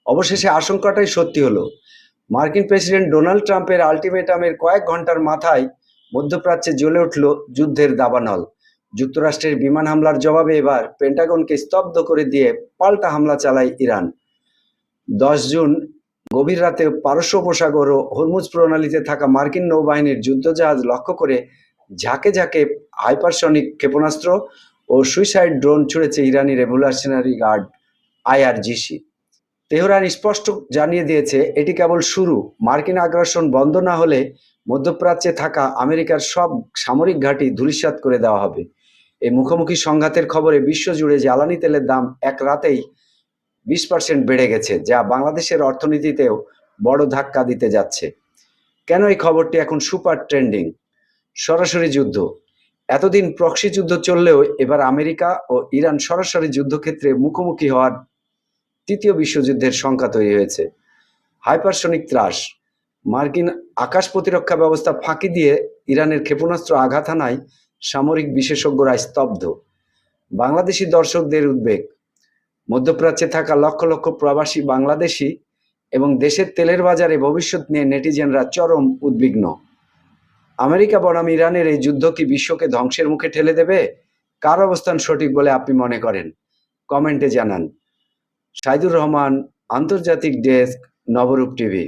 অবশেষে আশঙ্কাটাই সত্যি হলো। মার্কিন প্রেসিডেন্ট ডোনাল্ড ট্রাম্পের আল্টিমেটামের কয়েক ঘন্টার মাথায় মধ্যপ্রাচ্যে জ্বলে উঠল যুদ্ধের দাবানল। যুক্তরাষ্ট্রের বিমান হামলার জবাবে এবার পেন্টাগনকে স্তব্ধ করে দিয়ে পাল্টা হামলা চালায় ইরান। 10 জুন গভীর রাতে পারস্য উপসাগর ও হরমুজ প্রণালীতে থাকা মার্কিন নৌবাহিনীর যুদ্ধজাহাজ লক্ষ্য করে ঝাঁকে ঝাঁকে হাইপারসনিক ক্ষেপণাস্ত্র ও সুইসাইড ড্রোন ছুড়েছে ইরানি রেভলিউশনারি গার্ড IRGC। তেহরান স্পষ্ট জানিয়ে দিয়েছে এটি কেবল শুরু। মার্কিন আগ্রাসন বন্ধ না হলে মধ্যপ্রাচ্যে থাকা আমেরিকার সব সামরিক ঘাঁটি ধূলিসাৎ করে দেওয়া হবে। এই মুখোমুখি সংঘাতের খবরে বিশ্বজুড়ে জ্বালানি তেলের দাম এক রাতেই 20% বেড়ে গেছে, যা বাংলাদেশের অর্থনীতিতেও বড় ধাক্কা দিতে যাচ্ছে। কেন এই খবরটি এখন সুপার ট্রেন্ডিং? সরাসরি যুদ্ধ। এতদিন প্রক্সি যুদ্ধ চললেও এবার আমেরিকা ও ইরান সরাসরি যুদ্ধক্ষেত্রে মুখোমুখি হওয়ার তৃতীয় বিশ্বযুদ্ধের শঙ্কা তৈরি হয়েছে। হাইপারসনিক ত্রাস। মার্কিন আকাশ প্রতিরক্ষা ব্যবস্থা ফাঁকি দিয়ে ইরানের ক্ষেপণাস্ত্র আঘাত হানায় সামরিক বিশেষজ্ঞরা স্তব্ধ। বাংলাদেশি দর্শকদের উদ্বেগ। মধ্যপ্রাচ্যে থাকা লক্ষ লক্ষ প্রবাসী বাংলাদেশি এবং দেশের তেলের বাজারে ভবিষ্যৎ নিয়ে নেটিজেনরা চরম উদ্বিগ্ন। আমেরিকা বনাম ইরানের এই যুদ্ধ কি বিশ্বকে ধ্বংসের মুখে ঠেলে দেবে? কার অবস্থান সঠিক বলে আপনি মনে করেন? কমেন্টে জানান। সাইদুর রহমান, আন্তর্জাতিক ডেস্ক, নবরূপ টিভি।